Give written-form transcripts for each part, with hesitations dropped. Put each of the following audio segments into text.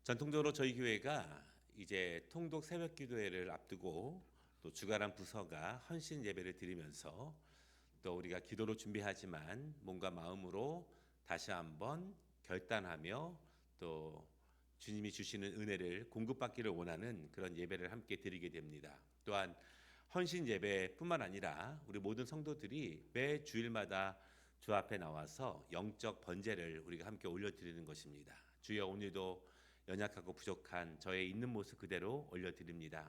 전통적으로 저희 교회가 이제 통독 새벽 기도회를 앞두고 또 주간한 부서가 헌신 예배를 드리면서 또 우리가 기도로 준비하지만 몸과 마음으로 다시 한번 결단하며 또 주님이 주시는 은혜를 공급받기를 원하는 그런 예배를 함께 드리게 됩니다. 또한 헌신 예배뿐만 아니라 우리 모든 성도들이 매 주일마다 주 앞에 나와서 영적 번제를 우리가 함께 올려드리는 것입니다. 주여, 오늘도 연약하고 부족한 저의 있는 모습 그대로 올려드립니다.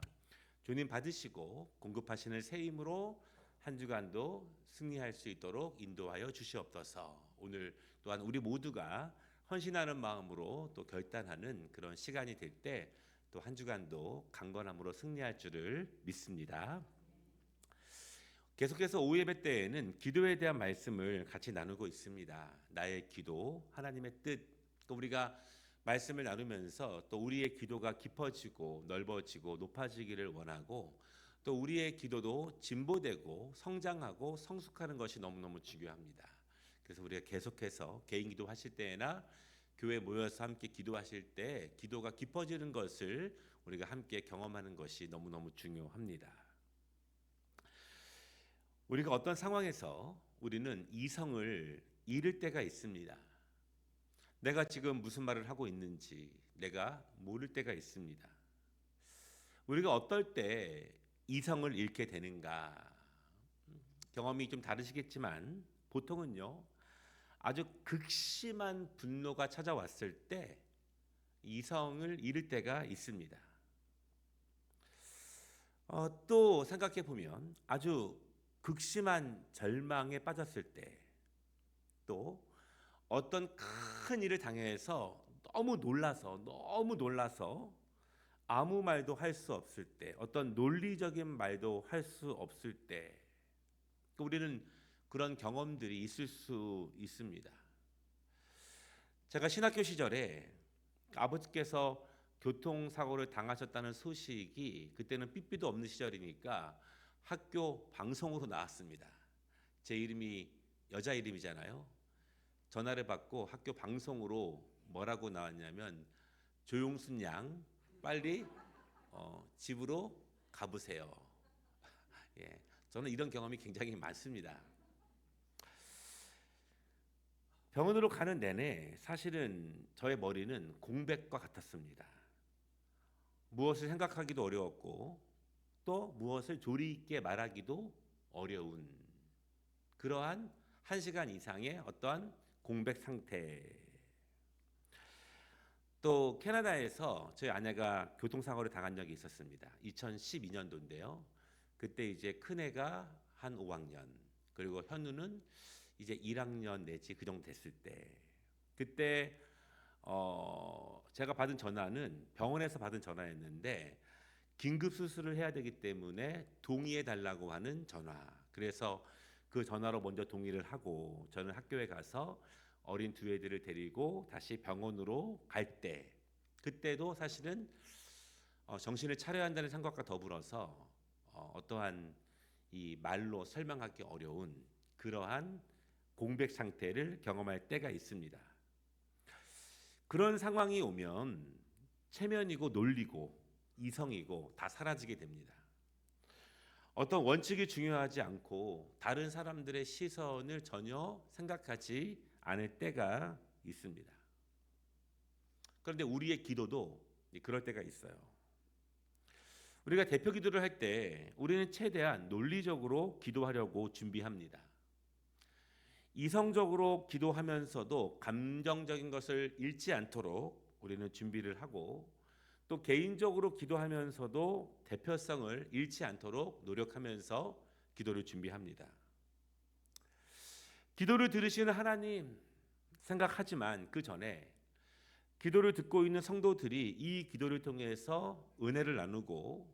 주님 받으시고 공급하시는 새 힘으로 한 주간도 승리할 수 있도록 인도하여 주시옵소서. 오늘 또한 우리 모두가 헌신하는 마음으로 또 결단하는 그런 시간이 될 때 또 한 주간도 강건함으로 승리할 줄을 믿습니다. 계속해서 오후 예배 때에는 기도에 대한 말씀을 같이 나누고 있습니다. 나의 기도, 하나님의 뜻, 또 우리가 말씀을 나누면서 또 우리의 기도가 깊어지고 넓어지고 높아지기를 원하고 또 우리의 기도도 진보되고 성장하고 성숙하는 것이 너무너무 중요합니다. 그래서 우리가 계속해서 개인 기도하실 때나 교회 모여서 함께 기도하실 때 기도가 깊어지는 것을 우리가 함께 경험하는 것이 너무너무 중요합니다. 우리가 어떤 상황에서 우리는 이성을 잃을 때가 있습니다. 내가 지금 무슨 말을 하고 있는지 내가 모를 때가 있습니다. 우리가 어떨 때 이성을 잃게 되는가? 경험이 좀 다르시겠지만 보통은요, 아주 극심한 분노가 찾아왔을 때 이성을 잃을 때가 있습니다. 또 생각해 보면 아주 극심한 절망에 빠졌을 때, 또 어떤 큰 일을 당해서 너무 놀라서 아무 말도 할 수 없을 때, 어떤 논리적인 말도 할 수 없을 때, 또 우리는 그런 경험들이 있을 수 있습니다. 제가 신학교 시절에 아버지께서 교통사고를 당하셨다는 소식이, 그때는 삐삐도 없는 시절이니까 학교 방송으로 나왔습니다. 제 이름이 여자 이름이잖아요. 전화를 받고 학교 방송으로 뭐라고 나왔냐면, 조용순 양 빨리 집으로 가보세요. 예, 저는 이런 경험이 굉장히 많습니다. 병원으로 가는 내내 사실은 저의 머리는 공백과 같았습니다. 무엇을 생각하기도 어려웠고 또 무엇을 조리 있게 말하기도 어려운 그러한 1시간 이상의 어떠한 공백 상태. 또 캐나다에서 저희 아내가 교통사고를 당한 적이 있었습니다. 2012년도인데요. 그때 이제 큰애가 한 5학년, 그리고 현우는 이제 1학년 내지 그 정도 됐을 때, 그때 제가 받은 전화는 병원에서 받은 전화였는데 긴급 수술을 해야 되기 때문에 동의해 달라고 하는 전화. 그래서 그 전화로 먼저 동의를 하고 저는 학교에 가서 어린 두 애들을 데리고 다시 병원으로 갈 때, 그때도 사실은 정신을 차려야 한다는 생각과 더불어서 어떠한 이 말로 설명하기 어려운 그러한 공백 상태를 경험할 때가 있습니다. 그런 상황이 오면 체면이고 논리고 이성이고 다 사라지게 됩니다. 어떤 원칙이 중요하지 않고 다른 사람들의 시선을 전혀 생각하지 않을 때가 있습니다. 그런데 우리의 기도도 그럴 때가 있어요. 우리가 대표 기도를 할 때 우리는 최대한 논리적으로 기도하려고 준비합니다. 이성적으로 기도하면서도 감정적인 것을 잃지 않도록 우리는 준비를 하고, 또 개인적으로 기도하면서도 대표성을 잃지 않도록 노력하면서 기도를 준비합니다. 기도를 들으시는 하나님 생각하지만 그 전에 기도를 듣고 있는 성도들이 이 기도를 통해서 은혜를 나누고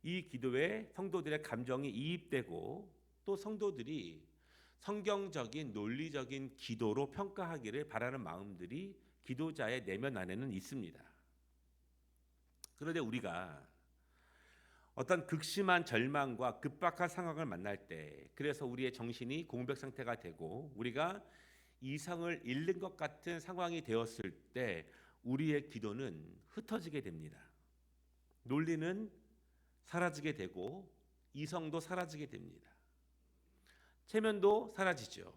이 기도에 성도들의 감정이 이입되고 또 성도들이 성경적인 논리적인 기도로 평가하기를 바라는 마음들이 기도자의 내면 안에는 있습니다. 그런데 우리가 어떤 극심한 절망과 급박한 상황을 만날 때, 그래서 우리의 정신이 공백 상태가 되고 우리가 이성을 잃는 것 같은 상황이 되었을 때 우리의 기도는 흩어지게 됩니다. 논리는 사라지게 되고 이성도 사라지게 됩니다. 체면도 사라지죠.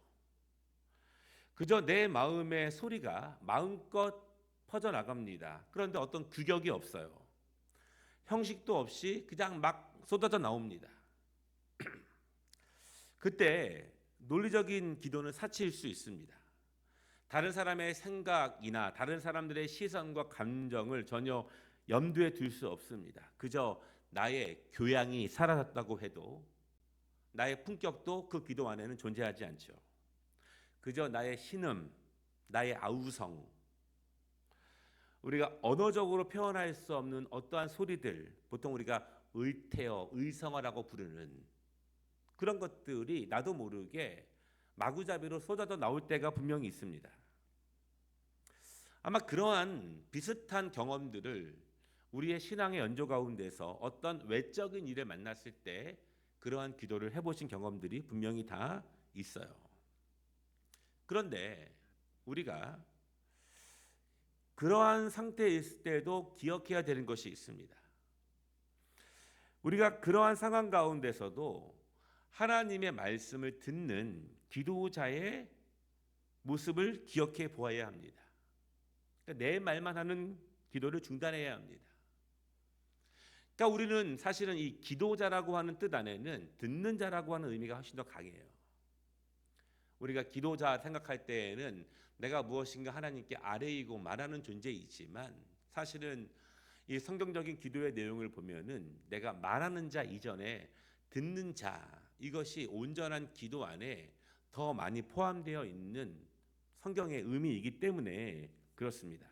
그저 내 마음의 소리가 마음껏 퍼져나갑니다. 그런데 어떤 규격이 없어요. 형식도 없이 그냥 막 쏟아져 나옵니다. 그때 논리적인 기도는 사치일 수 있습니다. 다른 사람의 생각이나 다른 사람들의 시선과 감정을 전혀 염두에 둘 수 없습니다. 그저 나의 교양이 사라졌다고 해도 나의 품격도 그 기도 안에는 존재하지 않죠. 그저 나의 신음, 나의 아우성, 우리가 언어적으로 표현할 수 없는 어떠한 소리들, 보통 우리가 의태어, 의성어라고 부르는 그런 것들이 나도 모르게 마구잡이로 쏟아져 나올 때가 분명히 있습니다. 아마 그러한 비슷한 경험들을 우리의 신앙의 연조 가운데서 어떤 외적인 일을 만났을 때 그러한 기도를 해보신 경험들이 분명히 다 있어요. 그런데 우리가 그러한 상태에 있을 때도 기억해야 되는 것이 있습니다. 우리가 그러한 상황 가운데서도 하나님의 말씀을 듣는 기도자의 모습을 기억해 보아야 합니다. 그러니까 내 말만 하는 기도를 중단해야 합니다. 그러니까 우리는 사실은 이 기도자라고 하는 뜻 안에는 듣는 자라고 하는 의미가 훨씬 더 강해요. 우리가 기도자 생각할 때에는 내가 무엇인가 하나님께 아뢰이고 말하는 존재이지만 사실은 이 성경적인 기도의 내용을 보면은 내가 말하는 자 이전에 듣는 자, 이것이 온전한 기도 안에 더 많이 포함되어 있는 성경의 의미이기 때문에 그렇습니다.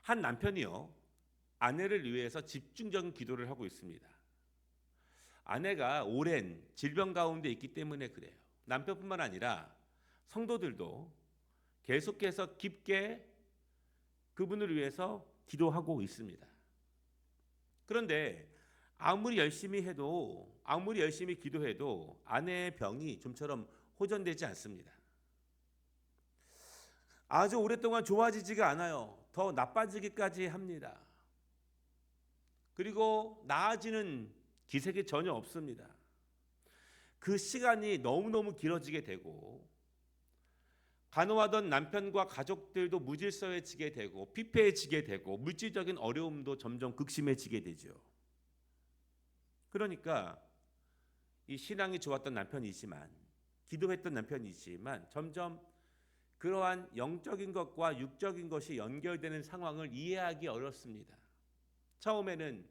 한 남편이요, 아내를 위해서 집중적인 기도를 하고 있습니다. 아내가 오랜 질병 가운데 있기 때문에 그래요. 남편뿐만 아니라 성도들도 계속해서 깊게 그분을 위해서 기도하고 있습니다. 그런데 아무리 열심히 기도해도 아내의 병이 좀처럼 호전되지 않습니다. 아주 오랫동안 좋아지지가 않아요. 더 나빠지기까지 합니다. 그리고 나아지는 기색이 전혀 없습니다. 그 시간이 너무너무 길어지게 되고 간호하던 남편과 가족들도 무질서해지게 되고 피폐해지게 되고 물질적인 어려움도 점점 극심해지게 되죠. 그러니까 이 신앙이 좋았던 남편이지만 기도했던 남편이지만 점점 그러한 영적인 것과 육적인 것이 연결되는 상황을 이해하기 어렵습니다. 처음에는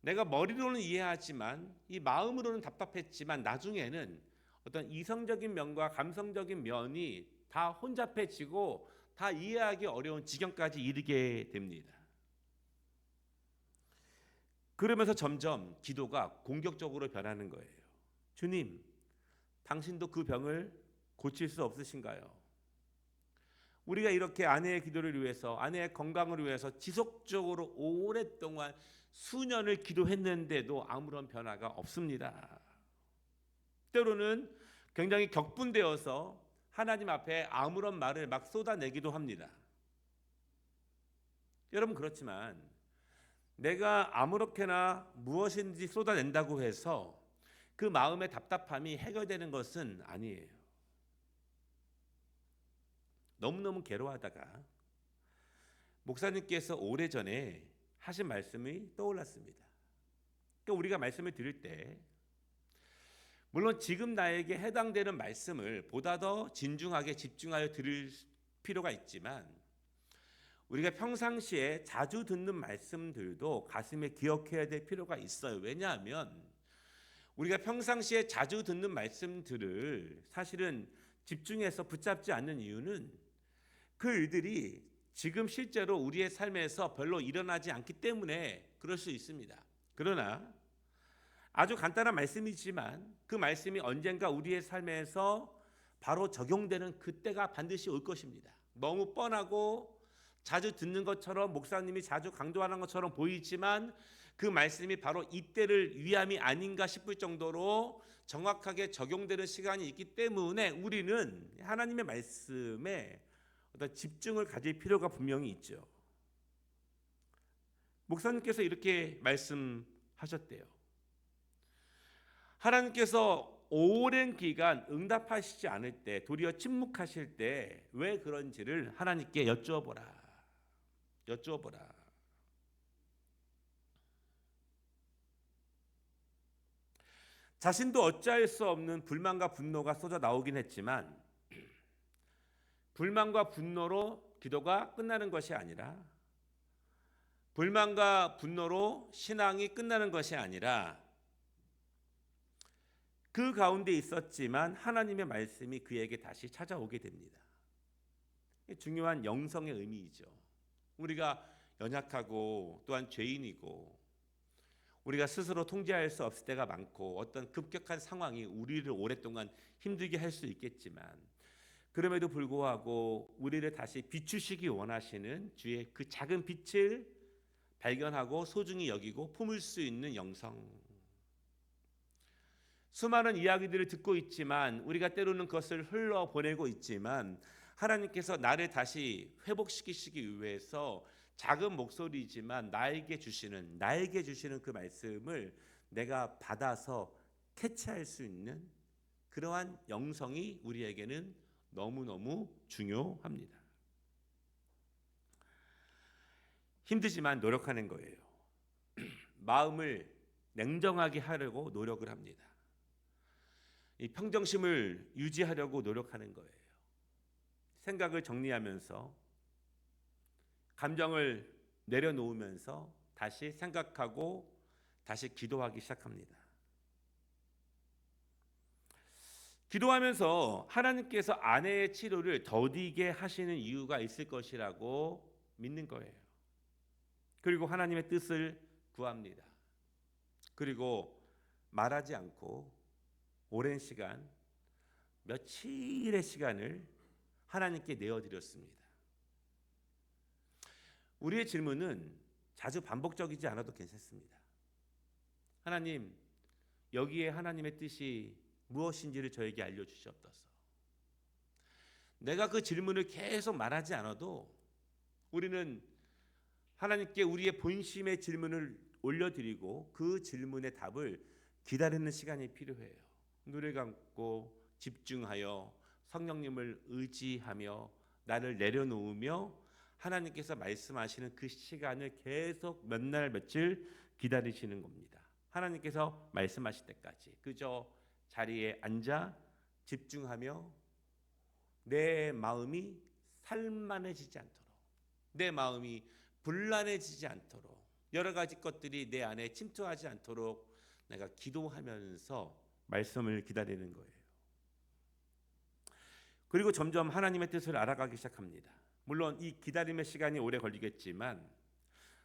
내가 머리로는 이해하지만 이 마음으로는 답답했지만 나중에는 어떤 이성적인 면과 감성적인 면이 다 혼잡해지고 다 이해하기 어려운 지경까지 이르게 됩니다. 그러면서 점점 기도가 공격적으로 변하는 거예요. 주님, 당신도 그 병을 고칠 수 없으신가요? 우리가 이렇게 아내의 기도를 위해서, 아내의 건강을 위해서 지속적으로 오랫동안 수년을 기도했는데도 아무런 변화가 없습니다. 때로는 굉장히 격분되어서 하나님 앞에 아무런 말을 막 쏟아내기도 합니다. 여러분, 그렇지만 내가 아무렇게나 무엇인지 쏟아낸다고 해서 그 마음의 답답함이 해결되는 것은 아니에요. 너무너무 괴로워하다가 목사님께서 오래전에 하신 말씀이 떠올랐습니다. 그러니까 우리가 말씀을 들을 때 물론 지금 나에게 해당되는 말씀을 보다 더 진중하게 집중하여 들을 필요가 있지만 우리가 평상시에 자주 듣는 말씀들도 가슴에 기억해야 될 필요가 있어요. 왜냐하면 우리가 평상시에 자주 듣는 말씀들을 사실은 집중해서 붙잡지 않는 이유는 그 일들이 지금 실제로 우리의 삶에서 별로 일어나지 않기 때문에 그럴 수 있습니다. 그러나 아주 간단한 말씀이지만 그 말씀이 언젠가 우리의 삶에서 바로 적용되는 그때가 반드시 올 것입니다. 너무 뻔하고 자주 듣는 것처럼 목사님이 자주 강조하는 것처럼 보이지만 그 말씀이 바로 이때를 위함이 아닌가 싶을 정도로 정확하게 적용되는 시간이 있기 때문에 우리는 하나님의 말씀에 어떤 집중을 가질 필요가 분명히 있죠. 목사님께서 이렇게 말씀하셨대요. 하나님께서 오랜 기간 응답하시지 않을 때, 도리어 침묵하실 때 왜 그런지를 하나님께 여쭈어보라. 자신도 어찌할 수 없는 불만과 분노가 쏟아 나오긴 했지만, 불만과 분노로 기도가 끝나는 것이 아니라, 불만과 분노로 신앙이 끝나는 것이 아니라, 그 가운데 있었지만 하나님의 말씀이 그에게 다시 찾아오게 됩니다. 중요한 영성의 의미이죠. 우리가 연약하고 또한 죄인이고 우리가 스스로 통제할 수 없을 때가 많고 어떤 급격한 상황이 우리를 오랫동안 힘들게 할 수 있겠지만, 그럼에도 불구하고 우리를 다시 비추시기 원하시는 주의 그 작은 빛을 발견하고 소중히 여기고 품을 수 있는 영성. 수많은 이야기들을 듣고 있지만, 우리가 때로는 그것을 흘러보내고 있지만, 하나님께서 나를 다시 회복시키시기 위해서 작은 목소리지만 나에게 주시는 그 말씀을 내가 받아서 캐치할 수 있는 그러한 영성이 우리에게는 너무너무 중요합니다. 힘들지만 노력하는 거예요. 마음을 냉정하게 하려고 노력을 합니다. 이 평정심을 유지하려고 노력하는 거예요. 생각을 정리하면서, 감정을 내려놓으면서 다시 생각하고 다시 기도하기 시작합니다. 기도하면서 하나님께서 아내의 치료를 더디게 하시는 이유가 있을 것이라고 믿는 거예요. 그리고 하나님의 뜻을 구합니다. 그리고 말하지 않고 오랜 시간, 며칠의 시간을 하나님께 내어드렸습니다. 우리의 질문은 자주 반복적이지 않아도 괜찮습니다. 하나님, 여기에 하나님의 뜻이 무엇인지를 저에게 알려주시옵소서. 내가 그 질문을 계속 말하지 않아도 우리는 하나님께 우리의 본심의 질문을 올려드리고 그 질문의 답을 기다리는 시간이 필요해요. 눈을 감고 집중하여 성령님을 의지하며 나를 내려놓으며 하나님께서 말씀하시는 그 시간을 계속 몇 날 며칠 기다리시는 겁니다. 하나님께서 말씀하실 때까지 그저 자리에 앉아 집중하며 내 마음이 살만해지지 않도록, 내 마음이 불안해지지 않도록, 여러 가지 것들이 내 안에 침투하지 않도록 내가 기도하면서 말씀을 기다리는 거예요. 그리고 점점 하나님의 뜻을 알아가기 시작합니다. 물론 이 기다림의 시간이 오래 걸리겠지만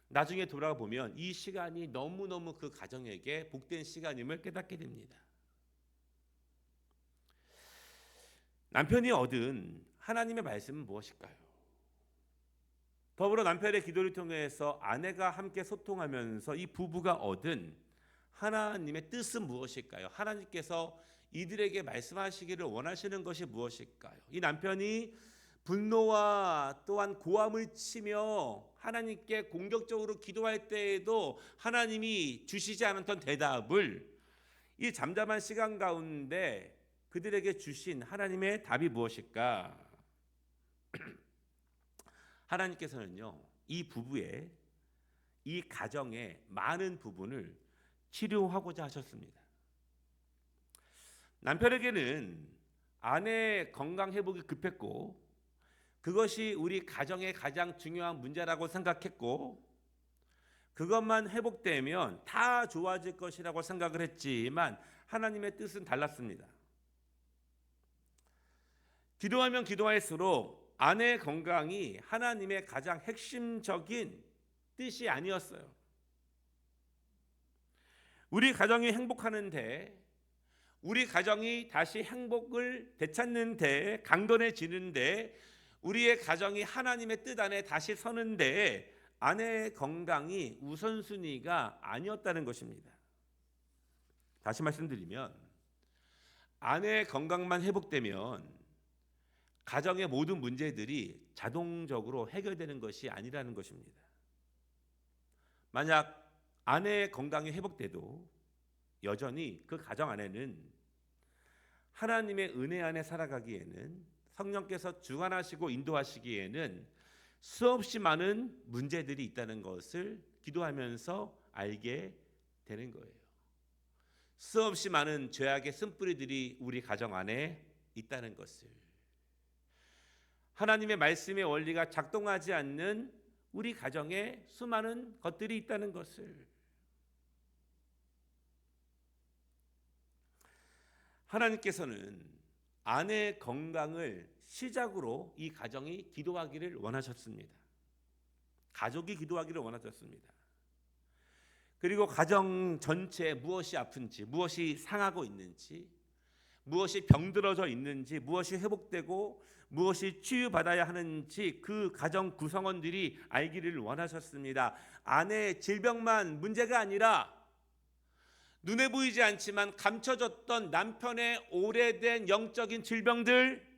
나중에 돌아보면 이 시간이 너무너무 그 가정에게 복된 시간임을 깨닫게 됩니다. 남편이 얻은 하나님의 말씀은 무엇일까요? 더불어 남편의 기도를 통해서 아내가 함께 소통하면서 이 부부가 얻은 하나님의 뜻은 무엇일까요? 하나님께서 이들에게 말씀하시기를 원하시는 것이 무엇일까요? 이 남편이 분노와 또한 고함을 치며 하나님께 공격적으로 기도할 때에도 하나님이 주시지 않았던 대답을 이 잠잠한 시간 가운데 그들에게 주신 하나님의 답이 무엇일까? 하나님께서는요, 이 부부의, 이 가정의 많은 부분을 치료하고자 하셨습니다. 남편에게는 아내의 건강 회복이 급했고 그것이 우리 가정의 가장 중요한 문제라고 생각했고 그것만 회복되면 다 좋아질 것이라고 생각을 했지만 하나님의 뜻은 달랐습니다. 기도하면 기도할수록 아내의 건강이 하나님의 가장 핵심적인 뜻이 아니었어요. 우리 가정이 행복하는데, 우리 가정이 다시 행복을 되찾는데, 강건해지는데, 우리의 가정이 하나님의 뜻 안에 다시 서는데 아내의 건강이 우선순위가 아니었다는 것입니다. 다시 말씀드리면 아내의 건강만 회복되면 가정의 모든 문제들이 자동적으로 해결되는 것이 아니라는 것입니다. 만약 아내의 건강이 회복돼도 여전히 그 가정 안에는 하나님의 은혜 안에 살아가기에는, 성령께서 주관하시고 인도하시기에는 수없이 많은 문제들이 있다는 것을 기도하면서 알게 되는 거예요. 수없이 많은 죄악의 쓴뿌리들이 우리 가정 안에 있다는 것을, 하나님의 말씀의 원리가 작동하지 않는 우리 가정에 수많은 것들이 있다는 것을, 하나님께서는 아내의 건강을 시작으로 이 가정이 기도하기를 원하셨습니다. 가족이 기도하기를 원하셨습니다. 그리고 가정 전체에 무엇이 아픈지, 무엇이 상하고 있는지, 무엇이 병들어져 있는지, 무엇이 회복되고 무엇이 치유받아야 하는지 그 가정 구성원들이 알기를 원하셨습니다. 아내의 질병만 문제가 아니라 눈에 보이지 않지만 감춰졌던 남편의 오래된 영적인 질병들,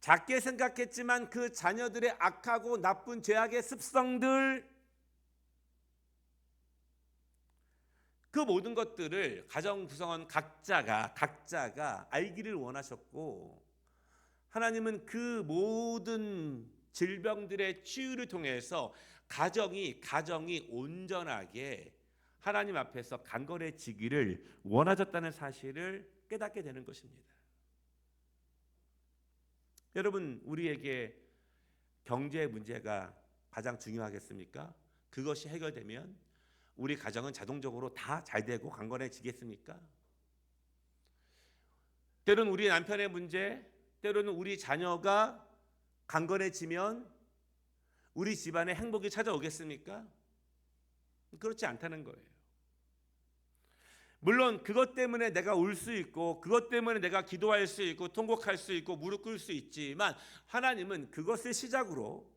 작게 생각했지만 그 자녀들의 악하고 나쁜 죄악의 습성들, 그 모든 것들을 가정 구성원 각자가 알기를 원하셨고, 하나님은 그 모든 질병들의 치유를 통해서 가정이 온전하게 하나님 앞에서 강건해지기를 원하셨다는 사실을 깨닫게 되는 것입니다. 여러분, 우리에게 경제 문제가 가장 중요하겠습니까? 그것이 해결되면 우리 가정은 자동적으로 다 잘되고 강건해지겠습니까? 때로는 우리 남편의 문제, 때로는 우리 자녀가 강건해지면 우리 집안에 행복이 찾아오겠습니까? 그렇지 않다는 거예요. 물론 그것 때문에 내가 울 수 있고, 그것 때문에 내가 기도할 수 있고, 통곡할 수 있고, 무릎 꿇을 수 있지만, 하나님은 그것을 시작으로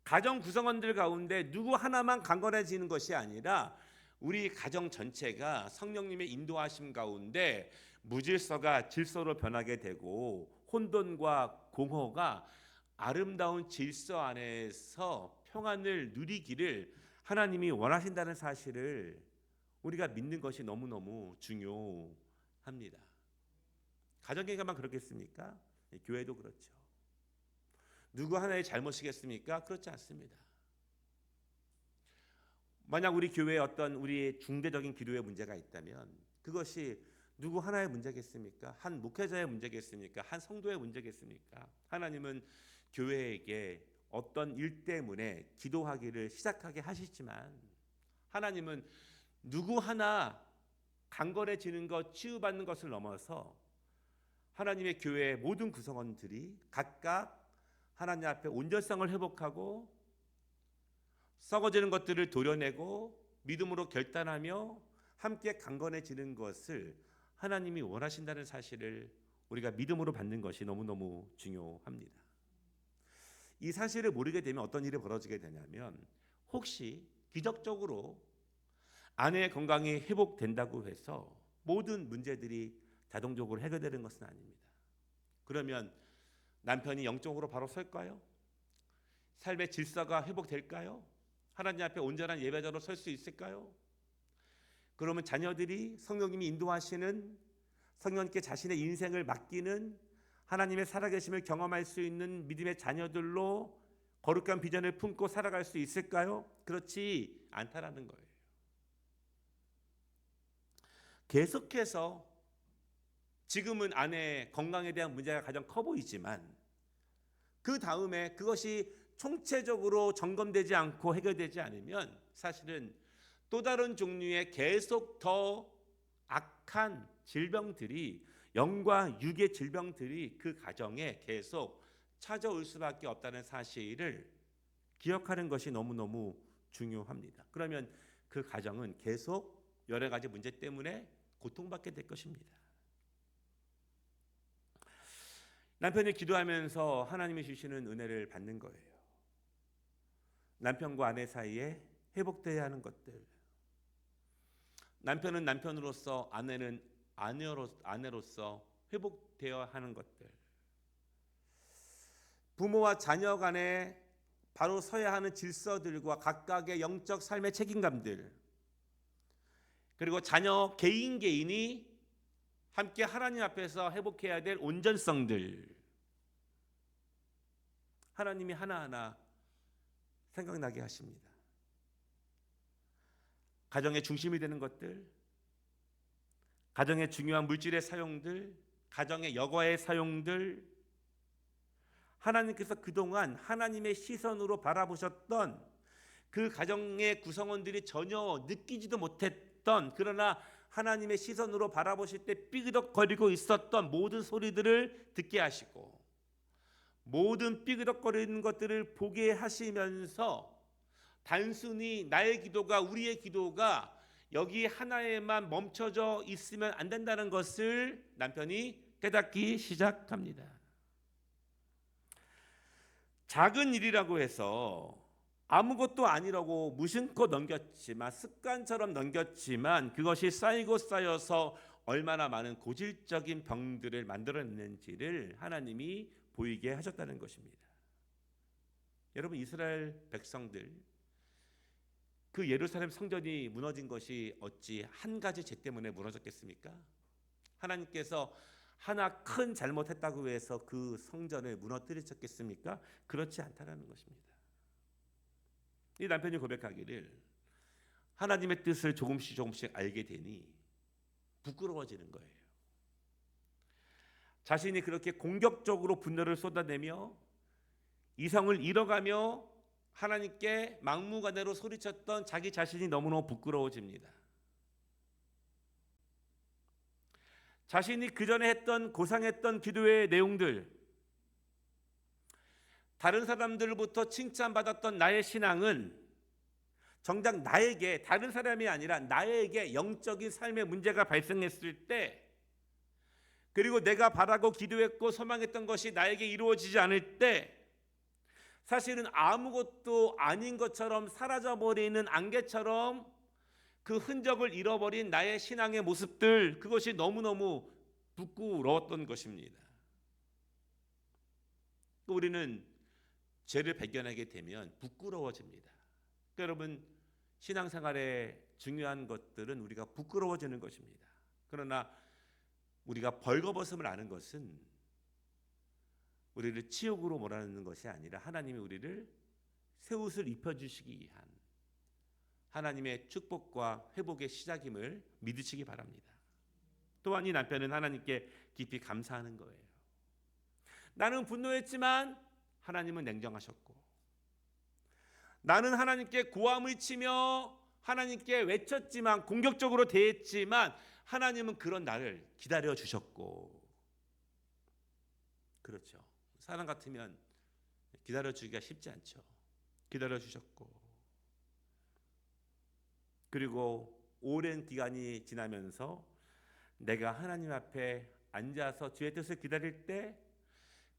가정 구성원들 가운데 누구 하나만 강건해지는 것이 아니라 우리 가정 전체가 성령님의 인도하심 가운데 무질서가 질서로 변하게 되고, 혼돈과 공허가 아름다운 질서 안에서 평안을 누리기를 하나님이 원하신다는 사실을 우리가 믿는 것이 너무너무 중요합니다. 가정계가만 그렇겠습니까? 교회도 그렇죠. 누구 하나의 잘못이겠습니까? 그렇지 않습니다. 만약 우리 교회에 어떤 우리의 중대적인 기도의 문제가 있다면 그것이 누구 하나의 문제겠습니까? 한 목회자의 문제겠습니까? 한 성도의 문제겠습니까? 하나님은 교회에게 어떤 일 때문에 기도하기를 시작하게 하시지만, 하나님은 누구 하나 강건해지는 것, 치유받는 것을 넘어서 하나님의 교회의 모든 구성원들이 각각 하나님 앞에 온전성을 회복하고 썩어지는 것들을 도려내고 믿음으로 결단하며 함께 강건해지는 것을 하나님이 원하신다는 사실을 우리가 믿음으로 받는 것이 너무너무 중요합니다. 이 사실을 모르게 되면 어떤 일이 벌어지게 되냐면, 혹시 기적적으로 아내의 건강이 회복된다고 해서 모든 문제들이 자동적으로 해결되는 것은 아닙니다. 그러면 남편이 영적으로 바로 설까요? 삶의 질서가 회복될까요? 하나님 앞에 온전한 예배자로 설 수 있을까요? 그러면 자녀들이 성령님이 인도하시는, 성령님께 자신의 인생을 맡기는 하나님의 살아계심을 경험할 수 있는 믿음의 자녀들로 거룩한 비전을 품고 살아갈 수 있을까요? 그렇지 않다라는 거예요. 계속해서 지금은 아내의 건강에 대한 문제가 가장 커 보이지만, 그 다음에 그것이 총체적으로 점검되지 않고 해결되지 않으면 사실은 또 다른 종류의 계속 더 악한 질병들이, 영과 육의 질병들이 그 가정에 계속 찾아올 수밖에 없다는 사실을 기억하는 것이 너무너무 중요합니다. 그러면 그 가정은 계속 여러 가지 문제 때문에 고통받게 될 것입니다. 남편이 기도하면서 하나님이 주시는 은혜를 받는 거예요. 남편과 아내 사이에 회복되어야 하는 것들, 남편은 남편으로서, 아내는 아내로서 회복되어야 하는 것들, 부모와 자녀 간에 바로 서야 하는 질서들과 각각의 영적 삶의 책임감들, 그리고 자녀 개인이 함께 하나님 앞에서 회복해야 될 온전성들, 하나님이 하나하나 생각나게 하십니다. 가정의 중심이 되는 것들, 가정의 중요한 물질의 사용들, 가정의 여가의 사용들, 하나님께서 그동안 하나님의 시선으로 바라보셨던 그 가정의 구성원들이 전혀 느끼지도 못했던, 그러나 하나님의 시선으로 바라보실 때 삐그덕거리고 있었던 모든 소리들을 듣게 하시고, 모든 삐그덕거리는 것들을 보게 하시면서 단순히 나의 기도가, 우리의 기도가 여기 하나에만 멈춰져 있으면 안 된다는 것을 남편이 깨닫기 시작합니다. 작은 일이라고 해서 아무것도 아니라고 무심코 넘겼지만, 습관처럼 넘겼지만 그것이 쌓이고 쌓여서 얼마나 많은 고질적인 병들을 만들어냈는지를 하나님이 보이게 하셨다는 것입니다. 여러분, 이스라엘 백성들, 그 예루살렘 성전이 무너진 것이 어찌 한 가지 죄 때문에 무너졌겠습니까? 하나님께서 하나 큰 잘못했다고 해서 그 성전을 무너뜨리셨겠습니까? 그렇지 않다는 것입니다. 이 남편이 고백하기를 하나님의 뜻을 조금씩 알게 되니 부끄러워지는 거예요. 자신이 그렇게 공격적으로 분노를 쏟아내며 이성을 잃어가며 하나님께 막무가내로 소리쳤던 자기 자신이 너무너무 부끄러워집니다. 자신이 그전에 했던 고상했던 기도의 내용들, 다른 사람들로부터 칭찬받았던 나의 신앙은 정작 나에게, 다른 사람이 아니라 나에게 영적인 삶의 문제가 발생했을 때, 그리고 내가 바라고 기도했고 소망했던 것이 나에게 이루어지지 않을 때, 사실은 아무것도 아닌 것처럼 사라져버리는 안개처럼 그 흔적을 잃어버린 나의 신앙의 모습들, 그것이 너무너무 부끄러웠던 것입니다. 우리는 죄를 발견하게 되면 부끄러워집니다. 여러분, 신앙생활의 중요한 것들은 우리가 부끄러워지는 것입니다. 그러나 우리가 벌거벗음을 아는 것은 우리를 치욕으로 몰아넣는 것이 아니라 하나님이 우리를 새 옷을 입혀주시기 위한 하나님의 축복과 회복의 시작임을 믿으시기 바랍니다. 또한 이 남편은 하나님께 깊이 감사하는 거예요. 나는 분노했지만 하나님은 냉정하셨고, 나는 하나님께 고함을 치며 하나님께 외쳤지만, 공격적으로 대했지만 하나님은 그런 나를 기다려 주셨고, 그렇죠. 사람 같으면 기다려 주기가 쉽지 않죠. 기다려 주셨고, 그리고 오랜 기간이 지나면서 내가 하나님 앞에 앉아서 주의 뜻을 기다릴 때,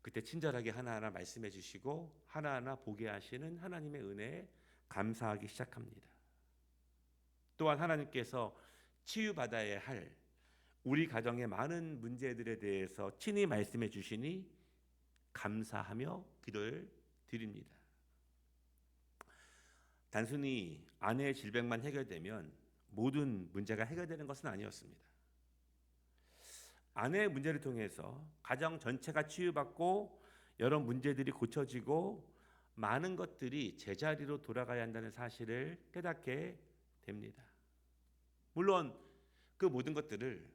그때 친절하게 하나하나 말씀해 주시고 하나하나 보게 하시는 하나님의 은혜에 감사하기 시작합니다. 또한 하나님께서 치유받아야 할 우리 가정의 많은 문제들에 대해서 친히 말씀해 주시니 감사하며 기도를 드립니다. 단순히 아내의 질병만 해결되면 모든 문제가 해결되는 것은 아니었습니다. 아내의 문제를 통해서 가정 전체가 치유받고 여러 문제들이 고쳐지고 많은 것들이 제자리로 돌아가야 한다는 사실을 깨닫게 됩니다. 물론 그 모든 것들을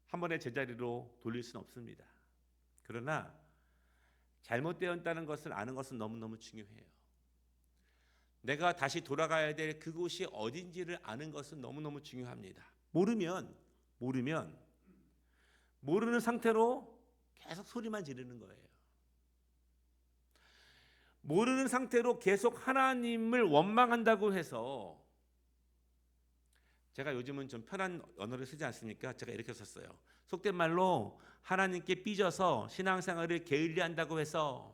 한 번에 제자리로 돌릴 수는 없습니다. 그러나 잘못되었다는 것을 아는 것은 너무너무 중요해요. 내가 다시 돌아가야 될 그곳이 어딘지를 아는 것은 너무너무 중요합니다. 모르는 상태로 계속 소리만 지르는 거예요. 모르는 상태로 계속 하나님을 원망한다고 해서, 제가 요즘은 좀 편한 언어를 쓰지 않습니까? 제가 이렇게 썼어요. 속된 말로 하나님께 삐져서 신앙생활을 게을리한다고 해서,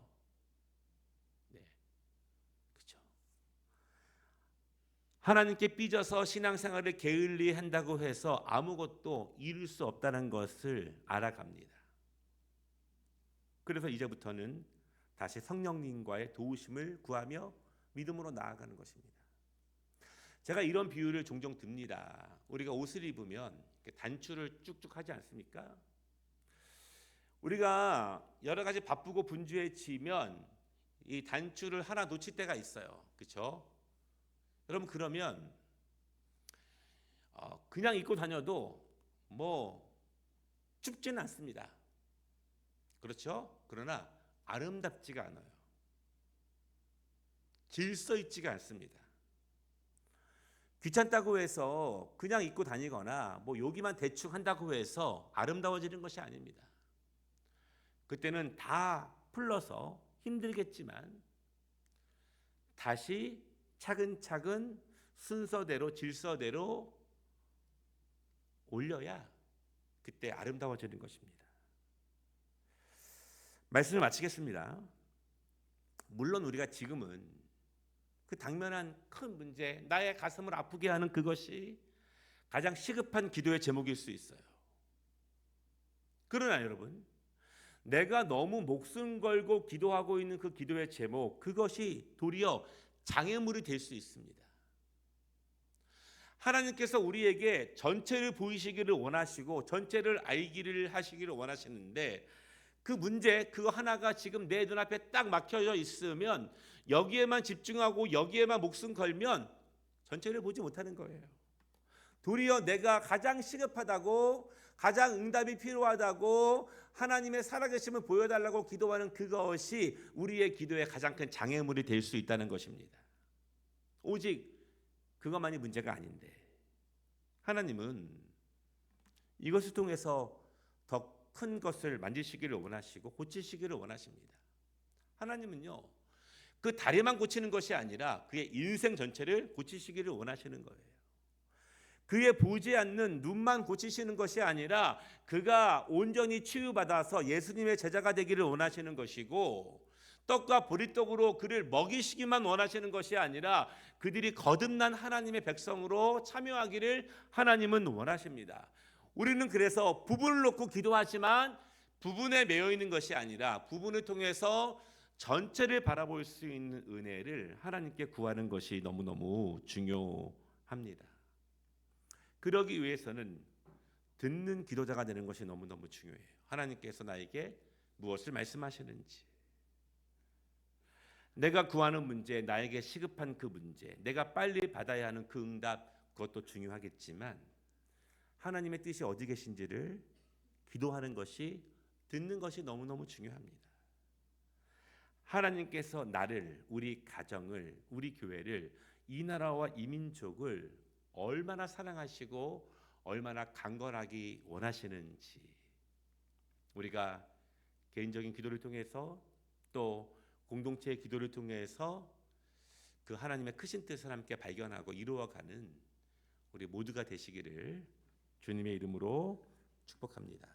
그렇죠. 하나님께 삐져서 신앙생활을 게을리한다고 해서 아무것도 이룰 수 없다는 것을 알아갑니다. 그래서 이제부터는 다시 성령님과의 도우심을 구하며 믿음으로 나아가는 것입니다. 제가 이런 비유를 종종 듭니다. 우리가 옷을 입으면 단추를 쭉쭉 하지 않습니까? 우리가 여러 가지 바쁘고 분주해지면 이 단추를 하나 놓칠 때가 있어요. 그렇죠? 여러분, 그러면 그냥 입고 다녀도 뭐 춥지는 않습니다. 그렇죠? 그러나 아름답지가 않아요. 질서 있지가 않습니다. 귀찮다고 해서 그냥 입고 다니거나 뭐 여기만 대충 한다고 해서 아름다워지는 것이 아닙니다. 그때는 다 풀러서 힘들겠지만 다시 차근차근 순서대로 질서대로 올려야 그때 아름다워지는 것입니다. 말씀을 마치겠습니다. 물론 우리가 지금은 그 당면한 큰 문제, 나의 가슴을 아프게 하는 그것이 가장 시급한 기도의 제목일 수 있어요. 그러나 여러분, 내가 너무 목숨 걸고 기도하고 있는 그 기도의 제목, 그것이 도리어 장애물이 될 수 있습니다. 하나님께서 우리에게 전체를 보이시기를 원하시고 전체를 알기를 하시기를 원하시는데 그 문제, 그거 하나가 지금 내 눈앞에 딱 막혀져 있으면 여기에만 집중하고 여기에만 목숨 걸면 전체를 보지 못하는 거예요. 도리어 내가 가장 시급하다고, 가장 응답이 필요하다고 하나님의 살아계심을 보여달라고 기도하는 그것이 우리의 기도의 가장 큰 장애물이 될 수 있다는 것입니다. 오직 그것만이 문제가 아닌데 하나님은 이것을 통해서 더 큰 것을 만지시기를 원하시고 고치시기를 원하십니다. 하나님은요, 그 다리만 고치는 것이 아니라 그의 인생 전체를 고치시기를 원하시는 거예요. 그의 보지 않는 눈만 고치시는 것이 아니라 그가 온전히 치유받아서 예수님의 제자가 되기를 원하시는 것이고, 떡과 보리떡으로 그를 먹이시기만 원하시는 것이 아니라 그들이 거듭난 하나님의 백성으로 참여하기를 하나님은 원하십니다. 우리는 그래서 부분을 놓고 기도하지만 부분에 매여 있는 것이 아니라 부분을 통해서 전체를 바라볼 수 있는 은혜를 하나님께 구하는 것이 너무너무 중요합니다. 그러기 위해서는 듣는 기도자가 되는 것이 너무너무 중요해요. 하나님께서 나에게 무엇을 말씀하시는지, 내가 구하는 문제, 나에게 시급한 그 문제, 내가 빨리 받아야 하는 그 응답, 그것도 중요하겠지만 하나님의 뜻이 어디 계신지를 기도하는 것이, 듣는 것이 너무너무 중요합니다. 하나님께서 나를, 우리 가정을, 우리 교회를, 이 나라와 이 민족을 얼마나 사랑하시고 얼마나 강건하게 원하시는지 우리가 개인적인 기도를 통해서 또 공동체의 기도를 통해서 그 하나님의 크신 뜻을 함께 발견하고 이루어가는 우리 모두가 되시기를 주님의 이름으로 축복합니다.